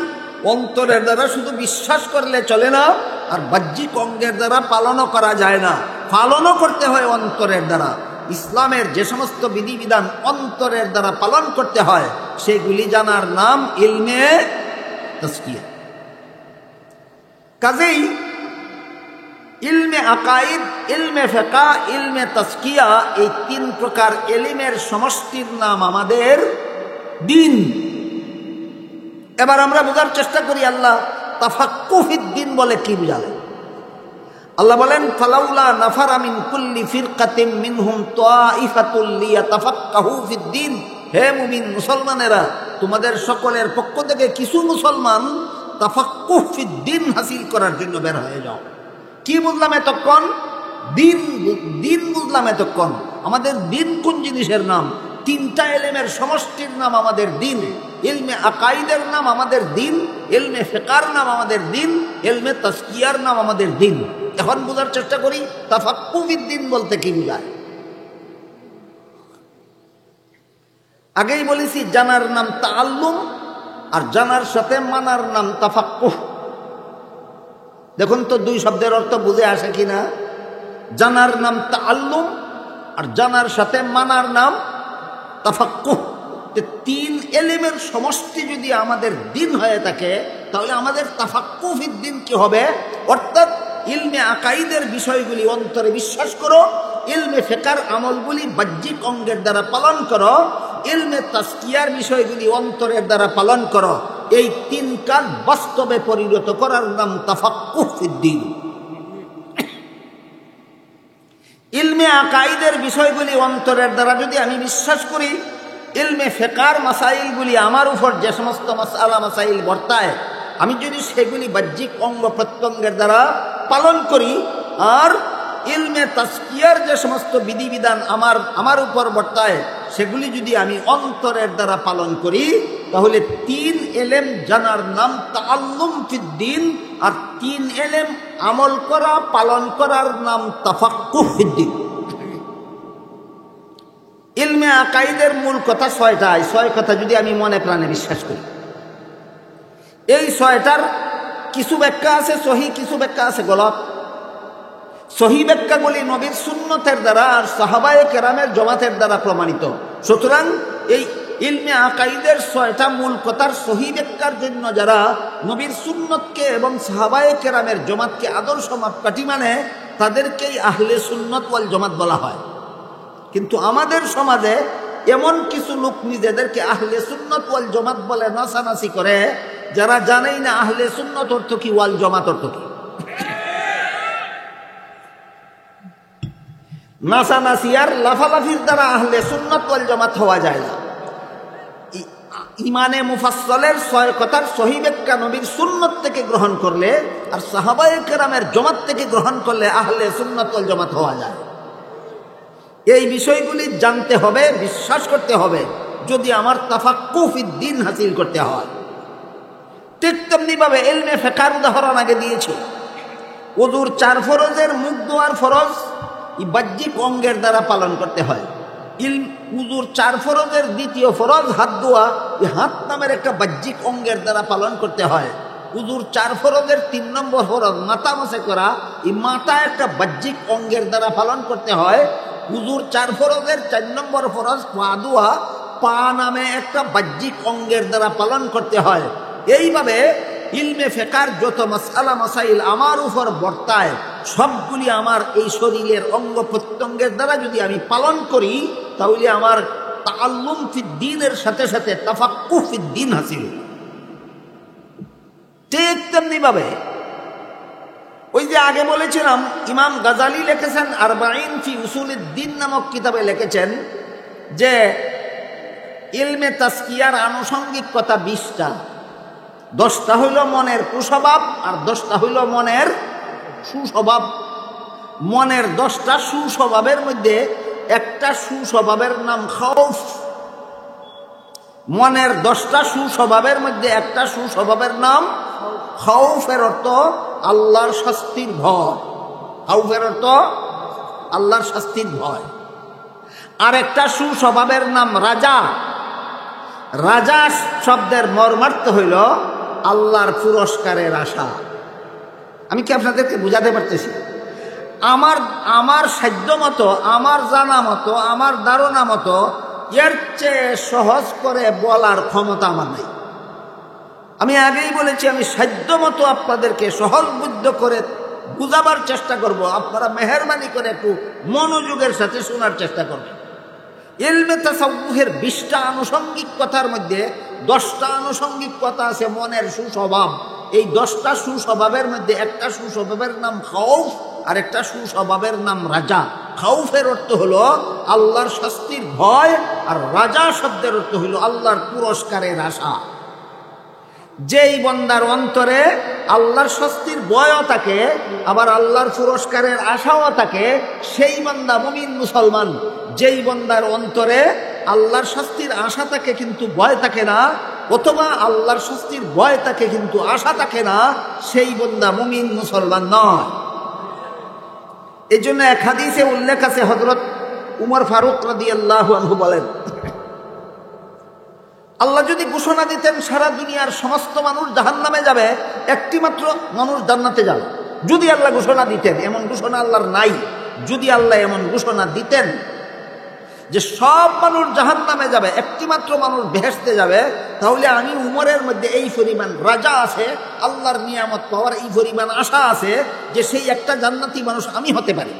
অন্তরের দ্বারা শুধু বিশ্বাস করলে চলে না, আর বাহ্যিক অঙ্গের দ্বারা পালনও করা যায় না, পালনও করতে হয় অন্তরের দ্বারা, ইসলামের যে সমস্ত বিধিবিধান অন্তরের দ্বারা পালন করতে হয়, সেগুলি জানার নাম ইলমে তাজকিয়া। কাজেই ইলমে আকাইদ, ইলমে ফিকহ, ইলমে তাজকিয়া, এই 3 প্রকার এলিমের সমষ্টির নাম আমাদের দিন। এবার আমরা বোঝার চেষ্টা করি আল্লাহ তাফাক্কুহ ফিদ্দিন বলে কি বুঝালেন। আল্লাহ বলেন, ফালাউলা নাফারা মিন কুল্লি ফিরকাতিন মিনহুম তাইফাতুল লিয়াতাফাক্কাহু ফিদ্দিন। হে মুমিন মুসলমানেরা, তোমাদের সকলের পক্ষ থেকে কিছু মুসলমান তাফাক্কুহ ফিদ্দিন হাসিল করার জন্য বের হয়ে যাও। কি বুঝলাম এতক্ষণ? দিন। দিন বুঝলাম এতক্ষণ। আমাদের দিন কোন জিনিসের নাম? 3টা এলেমের সমষ্টির নাম আমাদের দিন। ইলমে আকাইদের নাম আমাদের দিন, ইলমে ফিকহর নাম আমাদের দিন, ইলমে তাজকিয়ার নাম আমাদের দিন। এখন বোঝার চেষ্টা করি তাফাক্কুহ ফিদ্দিন বলতে কি বোঝায়। আগেই বলেছি জানার নাম তাআল্লুম, আর জানার সাথে মানার নাম তাফাক্কুহ। দেখুন তো 2 শব্দের অর্থ বুঝে আসে কিনা? জানার নাম তাআল্লুম, আর জানার সাথে মানার নাম তাফাক্কুহ। তিন এলেমের সমষ্টি যদি আমাদের দিন হয়ে থাকে, তাহলে আমাদের তাফাক্কু ফিদ্দিন কি হবে? অর্থাৎ ইলমে আকাইদের বিষয়গুলি অন্তরে বিশ্বাস করো, ইলমে ফিকহের আমলগুলি বাহ্যিক অঙ্গের দ্বারা পালন করো, ইলমে তাজকিয়ার বিষয়গুলি অন্তরের দ্বারা পালন করো। এই তিন কাজ বাস্তবে পরিণত করার নাম তাফাক্কুহ ফিদ্দিন। ইলমে আকাইদের বিষয়গুলি অন্তরের দ্বারা যদি আমি বিশ্বাস করি, ইলমে ফিকহের মাসাইলগুলি আমার উপর যে সমস্ত মাসআলা মাসাইল বর্তায়, আমি যদি সেগুলি বাহ্যিক অঙ্গ প্রত্যঙ্গের দ্বারা পালন করি, আর ইলমে তাজকিয়ার যে সমস্ত বিধিবিধান আমার উপর বর্তায়, সেগুলি যদি আমি অন্তরের দ্বারা পালন করি, তাহলে তিন এলেম জানার নাম তাআল্লুম ফিদ্দিন, আর তিন এলেম আমল করা পালন করার নাম তাফাক্কুহ ফিদ্দিন। ইলমে আকাইদের মূল কথা ছয়টায়, ছয় কথা যদি আমি মনে প্রাণে বিশ্বাস করি, এই ছয়টার কিছু ব্যাখ্যা আছে সহি, কিছু ব্যাখ্যা আছে গলত। সহি ব্যাখ্যাগুলি নবীর সুন্নতের দ্বারা আর সাহাবায়ে কেরামের জমাতের দ্বারা প্রমাণিত। সুতরাং এই ইলমে আকাইদের ছয়টা মূল কথার সহি ব্যাখ্যার জন্য যারা নবীর সুন্নতকে এবং সাহাবায়ে কেরামের জমাতকে আদর্শ মাপকাঠি মানে, তাদেরকেই আহলে সুন্নত ওয়াল জমাত বলা হয়। কিন্তু আমাদের সমাজে এমন কিছু লোক নিজেদেরকে আহলে সুন্নত ওয়াল জমাত বলে নাচানাচি করে, যারা জানেই না আহলে সুন্নত অর্থ কি, ওয়াল জমাত অর্থ কি। নাচানাচি আর লাফালাফির দ্বারা আহলে সুন্নত ওয়াল জামাত হওয়া যায় না। ইমানে মুফাসসালের ছয় কথার সহি ব্যাখ্যা নবীর সুন্নত থেকে গ্রহণ করলে আর সাহাবায়ে কেরামের জমাত থেকে গ্রহণ করলে আহলে সুন্নত ওয়াল জামাত হওয়া যায়। এই বিষয়গুলি জানতে হবে, বিশ্বাস করতে হবে, যদি আমার তাফাক্কুহ ফিদ্দিন হাসিল করতে হয়। ঠিক তেমনিভাবে ইলমে ফিকহের উদাহরণ আগে দিয়েছি। ওযুর 4 ফরজের মুখ ধোয়ার ফরজ বাহ্যিক অঙ্গের দ্বারা পালন করতে হয়। উযুর 4 ফরজের দ্বিতীয় ফরজ হাত ধোয়া, এই হাত নামের একটা বাহ্যিক অঙ্গের দ্বারা পালন করতে হয়। উযুর 4 ফরজের 3 নম্বর ফরজ মাথা মাসে করা, এই মাথা একটা বাহ্যিক অঙ্গের দ্বারা পালন করতে হয়। উযুর 4 ফরজের 4 নম্বর ফরজ পা ধোয়া, পা নামে একটা বাহ্যিক অঙ্গের দ্বারা পালন করতে হয়। এইভাবে ইলমে ফিকহের যত মাসআলা মাসাইল আমার উপর বর্তায়, সবগুলি আমার এই শরীরের অঙ্গ প্রত্যঙ্গের দ্বারা যদি আমি পালন করি, তাহলে আমার তাআল্লুম ফিদ্দিনের সাথে সাথে তাফাক্কুহ ফিদ্দিন হাসিল। ঠিক তেমনিভাবে ওই যে আগে বলেছিলাম, ইমাম গাজালি লিখেছেন আরবাঈন ফি উসুলিদ্দিন নামক কিতাবে লিখেছেন যে ইলমে তাজকিয়ার আনুষঙ্গিক কথা 20টা। 10টা হইল মনের কুস্বভাব আর 10টা হইল মনের সুস্বভাব। মনের 10টা সুস্বভাবের মধ্যে একটা সুস্বভাবের নাম খাউফ। মনের 10টা সুস্বভাবের মধ্যে একটা সুস্বভাবের নাম খাউফের অর্থ আল্লাহর শাস্তির ভয়। খাউফের অর্থ আল্লাহর শাস্তির ভয়। আর একটা সুস্বভাবের নাম রাজা। রাজা শব্দের মর্মার্থ হইল আল্লাহর পুরস্কারের আশা। আমি কি আপনাদেরকে বুঝাতে পারতেছি? আমার সাধ্য মতো, আমার জানা মতো, আমার ধারণা মতো এর চেয়ে সহজ করে বলার ক্ষমতা আমার নেই। আমি আগেই বলেছি, আমি সাধ্য মতো আপনাদেরকে সহজবুদ্ধ করে বুঝাবার চেষ্টা করব। আপনারা মেহেরবানি করে একটু মনোযোগের সাথে শোনার চেষ্টা করবেন। ইলমে তাসাউফের 20টা আনুষঙ্গিক কথার মধ্যে 10টা আনুষঙ্গিক কথা আছে মনের সুস্বভাব। এই 10টা সুস্বভাবের মধ্যে একটা সুস্বভাবের নাম খাউফ আর একটা সুস্বভাবের নাম রাজা। খাউফের অর্থ হলো আল্লাহর শাস্তির ভয়, আর রাজা শব্দের অর্থ হলো আল্লাহর পুরস্কারের আশা। যেই বন্দার অন্তরে আল্লাহর শাস্তির ভয়ও থাকে, আবার আল্লাহর পুরস্কারের আশাও থাকে, সেই বান্দা মুমিন মুসলমান। যেই বন্দার অন্তরে আল্লাহর শাস্তির আশা থাকে কিন্তু ভয় থাকে না, অথবা আল্লাহর শাস্তির ভয় থাকে কিন্তু আশা থাকে না, সেই বন্দা মুমিন মুসলমান নয়। এই জন্য এক হাদিসে উল্লেখ আছে, হযরত উমর ফারুক রাদিয়াল্লাহু আনহু বলেন, আল্লাহ যদি ঘোষণা দিতেন সারা দুনিয়ার সমস্ত মানুষ জাহান্নামে যাবে, একটি মাত্র মানুষ জান্নাতে যাবে। যদি আল্লাহ ঘোষণা দিতেন, এমন ঘোষণা আল্লাহর নাই, যদি আল্লাহ এমন ঘোষণা দিতেন, যে সব মানুষ জাহান্নামে যাবে, একটি মাত্র মানুষ বেহেশতে যাবে, তাহলে আমি উমরের মধ্যে এই পরিমাণ রাজা আছে, আল্লাহর নিয়ামত পাওয়ার এই পরিমাণ আশা আছে যে সেই একটা জান্নাতি মানুষ আমি হতে পারি।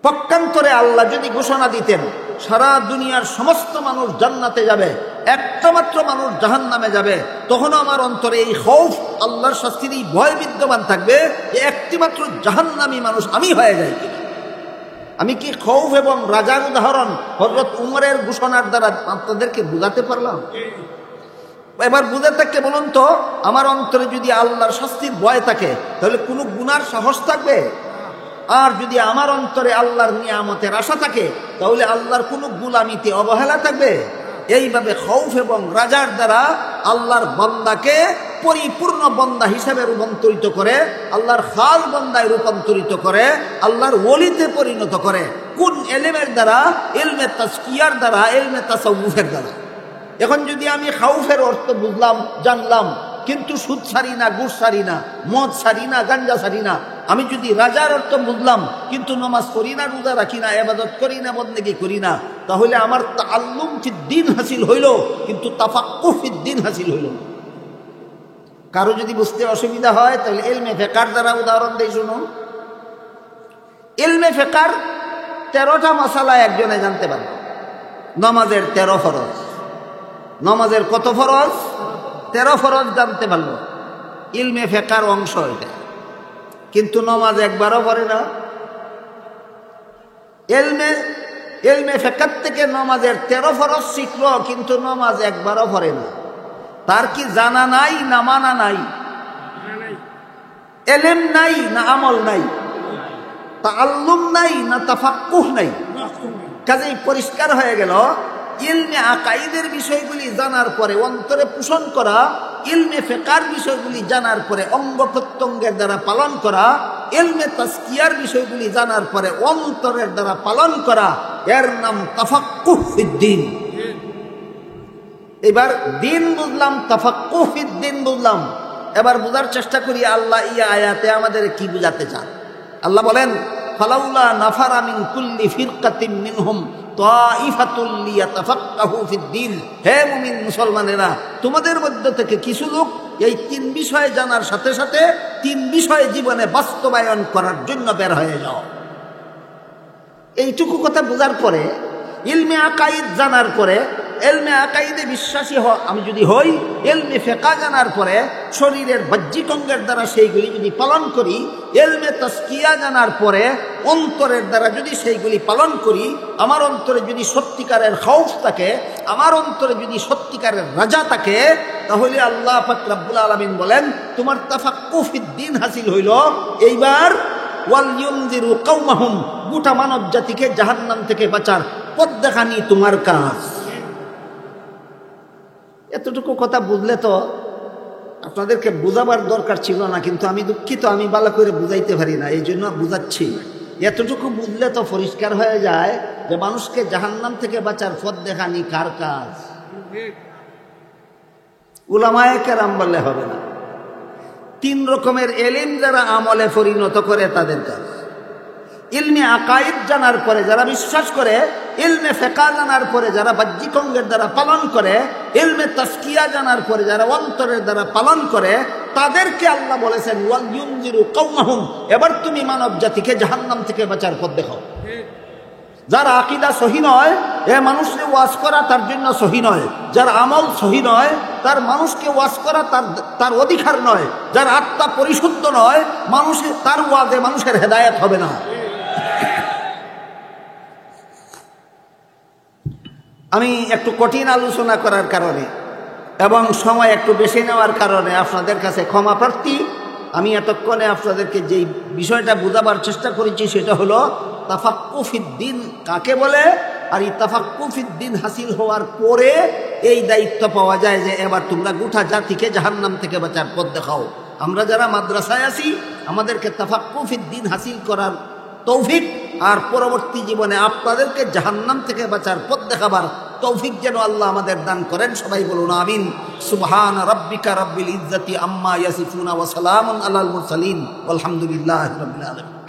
পক্ষান্তরে আল্লাহ যদি ঘোষণা দিতেন সারা দুনিয়ার সমস্ত মানুষ জান্নাতে যাবে, একটা মাত্র মানুষ জাহান্নামে যাবে, তখনও আমার অন্তরে এই খৌফ, আল্লাহর শাস্তির এই ভয় বিদ্যমান থাকবে যে একটি মাত্র জাহান্নামী মানুষ আমি হয়ে যাই কিনা। আমি কি খৌফ এবং রাজার উদাহরণ হযরত উমরের ঘোষণার দ্বারা আপনাদেরকে বুঝাতে পারলাম? এবার বুঝে থাকতে বলুন তো, আমার অন্তরে যদি আল্লাহর শাস্তির ভয় থাকে তাহলে কোনো গুনার সাহস থাকবে? আর যদি আমার অন্তরে আল্লাহর নিয়ামতের আশা থাকে তাহলে আল্লাহর কোনো গোলামিতে অবহেলা থাকবে? এইভাবে খৌফ এবং রাজার দ্বারা আল্লাহর বান্দাকে পরিপূর্ণ বান্দা হিসেবে রূপান্তরিত করে, আল্লাহর খাল বান্দায় রূপান্তরিত করে, আল্লাহর ওলিতে পরিণত করে। কোন এলেমের দ্বারা? ইলমে তাজকিয়ার দ্বারা, ইলমে তাসাউফের দ্বারা। এখন যদি আমি খাউফের অর্থ বুঝলাম, জানলাম, কিন্তু সুদ ছাড়ি না, ঘুষ ছাড়ি না, মদ ছাড়ি না, গাঞ্জা ছাড়ি না, আমি যদি রাজার অর্থ বুঝলাম কিন্তু নামাজ পড়ি না, রোজা রাখি না, ইবাদত করি না, বন্দেগী করি না, তাহলে আমার তাআল্লুম ফিদ্দীন হাসিল হইল কিন্তু তাফাক্কুহ ফিদ্দীন হাসিল হইল না। কারো যদি বুঝতে অসুবিধা হয় তাহলে ইলমে ফিকহের দ্বারা উদাহরণ দেই, শুনুন। ইলমে ফিকহের 13টা মাসালা একজনে জানতে পারে। নামাজের 13 ফরজ, নামাজের কত ফরজ? 13 ফরজ জানতে পারল, ইলমে ফিকহের অংশ এটা। কিন্তু নামাজ একবারও পড়ে না। ইলমে ফিকহ থেকে নামাজের 13 ফরজ শিখলো কিন্তু নামাজ একবারও পড়ে না। তার কি জানা নাই না মানা নাই? ইলম নাই না আমল নাই? তাআল্লুম নাই না তাফাক্কুহ নাই? কাজেই পরিষ্কার হয়ে গেল, ইলমে আকাইদের বিষয়গুলি জানার পরে অন্তরে পোষণ করা, ইলমে ফিকহের বিষয়গুলি জানার পরে অঙ্গ প্রত্যঙ্গের দ্বারা পালন করা, ইলমে তাজকিয়ার বিষয়গুলি জানার পরে অন্তরের দ্বারা পালন করা, এর নাম তাফাক্কুহ ফিদ্দীন। এবার দিন বুঝলাম, তাফাক্কুহ ফিদ্দীন বুঝলাম। এবার বোঝার চেষ্টা করি আল্লাহ এই আয়াতে আমাদের কি বুঝাতে চান। আল্লাহ বলেন, ফালাউলা নাফারা মিন কুল্লি ফিরকাতিন মিনহুম তাইফাতুল লিয়াতাফাক্কাহু ফিদ্দীন। হে মুমিন মুসলমানেরা, তোমাদের মধ্য থেকে কিছু লোক এই 3 বিষয় জানার সাথে সাথে 3 বিষয় জীবনে বাস্তবায়ন করার জন্য বের হয়ে যাও। এইটুকু কথা বোঝার পরে, ইলমে আকাইদ জানার পরে, ইলমে আকাইদে বিশ্বাসী আমি যদি হই, ইলমে ফিকহ জানার পরে শরীরের বাহ্যিক অঙ্গের দ্বারা সেইগুলি যদি পালন করি, ইলমে তাজকিয়া জানার পরে অন্তরের দ্বারা যদি সেইগুলি পালন করি, আমার অন্তরে যদি সত্যিকারের খৌফ থাকে, আমার অন্তরে যদি সত্যিকারের রাজা থাকে, তাহলে আল্লাহ পাক রব্বুল আলামিন বলেন তোমার তাফাক্কুহ ফিদ্দীন হাসিল হইল। এইবার ওয়াল ইউনজিরু কওমাহুম, গোটা মানব জাতিকে জাহান্নাম থেকে বাঁচার পথ দেখানি তোমার কাজ। এতটুকু কথা বুঝলে তো আপনাদেরকে বুঝাবার দরকার ছিল না, কিন্তু আমি দুঃখিত, আমি ভালো করে বুঝাইতে পারি না, এই জন্য বুঝাচ্ছি। এতটুকু বুঝলে তো পরিষ্কার হয়ে যায় যে মানুষকে জাহান্নাম থেকে বাঁচার পথ দেখানি কার কাজ? উলামায়ে কেরাম বললে হবে না। 3 রকমের এলিম যারা আমলে পরিণত করে তাদের কাজ। ইলমে আকাইদ জানার পরে যারা বিশ্বাস করে, ইলমে ফিকহ জানার পরে যারা বাহ্যিক অঙ্গের দ্বারা পালন করে, ইলমে তাজকিয়া জানার পরে যারা অন্তরের দ্বারা পালন করে, তাদেরকে আল্লাহ বলেছেন ওয়াল ইউনজিরু কওমাহুম, এবার তুমি মানব জাতিকে জাহান্নাম থেকে বাঁচার পথ দেখাও। যার আকীদা সহি নয়, এ মানুষকে ওয়াজ করা তার জন্য সহি নয়। যার আমল সহি নয়, তার মানুষকে ওয়াজ করা তার অধিকার নয়। যার আত্মা পরিশুদ্ধ নয়, তার ওয়াজে মানুষের হেদায়েত হবে না। আমি একটু কঠিন আলোচনা করার কারণে এবং সময় একটু বেশি নেওয়ার কারণে আপনাদের কাছে ক্ষমা প্রার্থী। আমি এতক্ষণে আপনাদেরকে যেই বিষয়টা বোঝাবার চেষ্টা করেছি সেটা হলো তাফাক্কুহ ফিদ্দীন কাকে বলে, আর এই তাফাক্কুহ ফিদ্দীন হাসিল হওয়ার পরে এই দায়িত্ব পাওয়া যায় যে এবার তোমরা গোটা জাতিকে জাহান্নাম থেকে বাঁচার পথ দেখাও। আমরা যারা মাদ্রাসায় আছি, আমাদেরকে তাফাক্কুহ ফিদ্দীন হাসিল করার তৌফিক আর পরবর্তী জীবনে আপনাদেরকে জাহান্নাম থেকে বাঁচার পথ দেখাবার তৌফিক যেন আল্লাহ আমাদের দান করেন। সবাই বলুন আমিন। সুবহান রাব্বিকা রাব্বিল ইজ্জাতি আম্মা ইয়াসিফুন ওয়া সালামুন আলাল মুরসালিন ওয়ালহামদুলিল্লাহি রাব্বিল আলামিন।